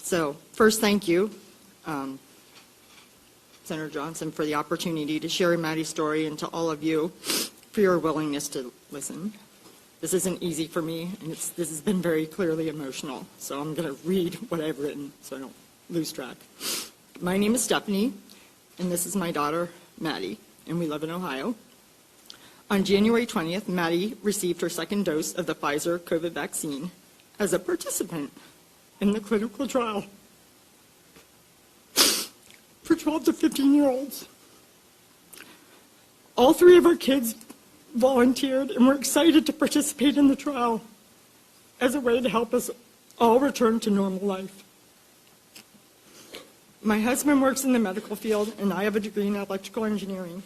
So first, thank you, Senator Johnson, for the opportunity to share Maddie's story, and to all of you for your willingness to listen. This isn't easy for me, and this has been very clearly emotional, so I'm going to read what I've written so I don't lose track. My name is Stephanie, and this is my daughter, Maddie, and we live in Ohio. On January 20th, Maddie received her second dose of the Pfizer COVID vaccine as a participant in the clinical trial for 12 to 15-year-olds. All three of our kids volunteered and were excited to participate in the trial as a way to help us all return to normal life. My husband works in the medical field, and I have a degree in electrical engineering.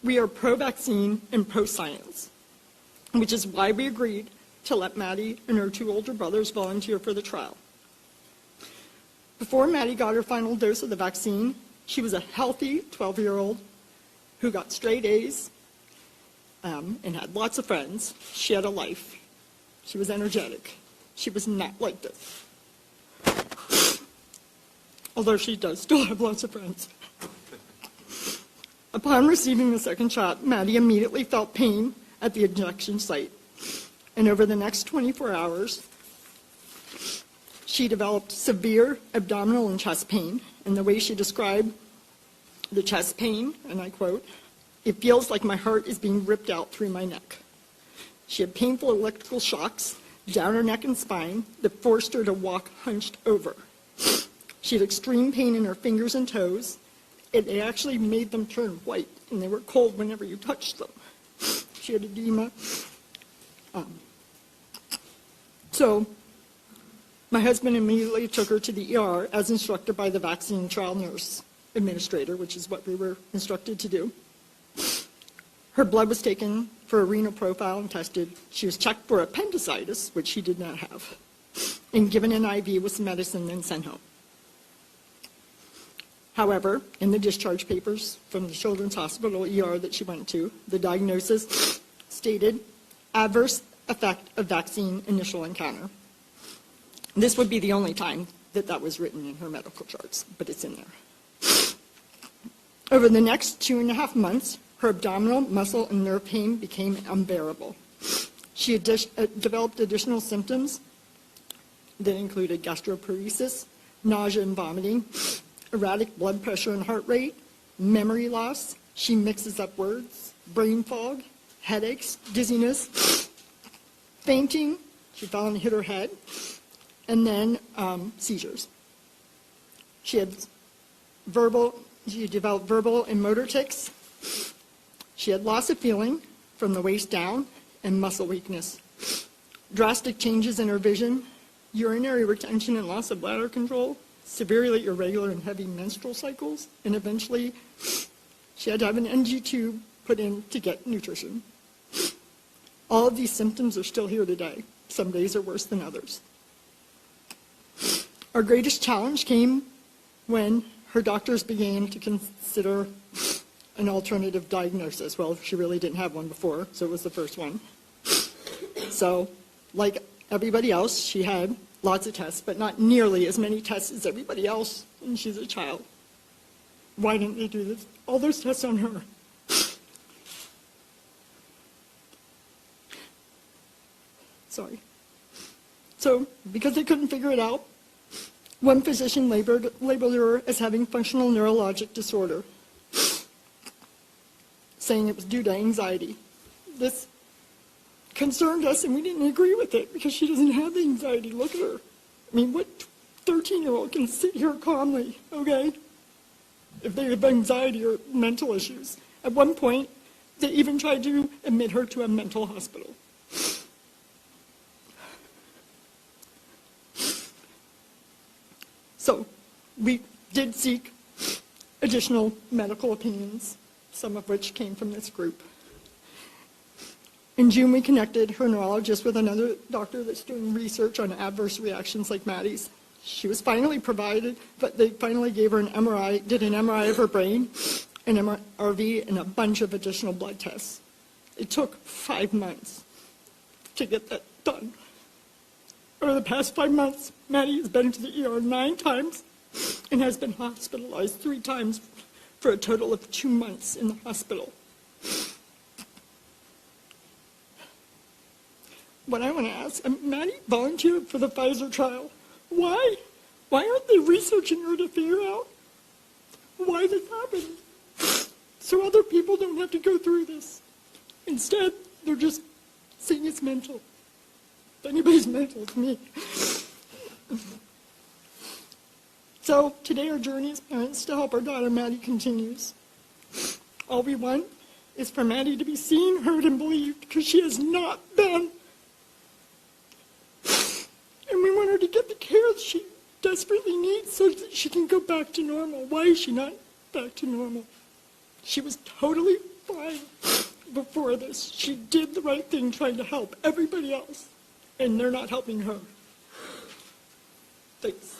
We are pro-vaccine and pro-science, which is why we agreed to let Maddie and her two older brothers volunteer for the trial. Before Maddie got her final dose of the vaccine, she was a healthy 12-year-old who got straight A's and had lots of friends. She had a life. She was energetic. She was not like this. Although she does still have lots of friends. Upon receiving the second shot, Maddie immediately felt pain at the injection site. And over the next 24 hours, she developed severe abdominal and chest pain. And the way she described the chest pain, and I quote, "It feels like my heart is being ripped out through my neck." She had painful electrical shocks down her neck and spine that forced her to walk hunched over. She had extreme pain in her fingers and toes. It actually made them turn white, and they were cold whenever you touched them. She had edema. So my husband immediately took her to the ER as instructed by the vaccine trial nurse administrator, which is what we were instructed to do. Her blood was taken for a renal profile and tested. She was checked for appendicitis, which she did not have, and given an IV with some medicine and sent home. However, in the discharge papers from the Children's Hospital ER that she went to, the diagnosis stated adverse effect of vaccine initial encounter. This would be the only time that that was written in her medical charts, but it's in there. Over the next 2.5 months, her abdominal, muscle, and nerve pain became unbearable. She had developed additional symptoms that included gastroparesis, nausea and vomiting, erratic blood pressure and heart rate, memory loss. She mixes up words, brain fog, headaches, dizziness, fainting. She fell and hit her head, and then seizures. She developed verbal and motor tics. She had loss of feeling from the waist down and muscle weakness. Drastic changes in her vision, urinary retention and loss of bladder control, severely irregular and heavy menstrual cycles, and eventually she had to have an NG tube put in to get nutrition. All of these symptoms are still here today. Some days are worse than others. Our greatest challenge came when her doctors began to consider an alternative diagnosis. Well, she really didn't have one before, so it was the first one. So, like everybody else, she had lots of tests, but not nearly as many tests as everybody else, and she's a child. Why didn't they do all those tests on her? Sorry. So, because they couldn't figure it out, one physician labeled her as having functional neurologic disorder, saying it was due to anxiety. This concerned us, and we didn't agree with it because she doesn't have the anxiety. Look at her. I mean, what 13-year-old can sit here calmly, okay, if they have anxiety or mental issues? At one point, they even tried to admit her to a mental hospital. So we did seek additional medical opinions, some of which came from this group. In June, we connected her neurologist with another doctor that's doing research on adverse reactions like Maddie's. She was finally provided, but they finally gave her an MRI, did an MRI of her brain, an MRV, and a bunch of additional blood tests. It took 5 months to get that done. Over the past 5 months, Maddie has been to the ER 9 times and has been hospitalized 3 times for a total of 2 months in the hospital. What I want to ask, Maddie volunteered for the Pfizer trial. Why? Why aren't they researching her to figure out why this happened? So other people don't have to go through this. Instead, they're just saying it's mental. If anybody's mental, it's me. So today our journey as parents to help our daughter Maddie continues. All we want is for Maddie to be seen, heard, and believed, because she has not been. And we want her to get the care that she desperately needs so that she can go back to normal. Why is she not back to normal? She was totally fine before this. She did the right thing trying to help everybody else, and they're not helping her. Thanks.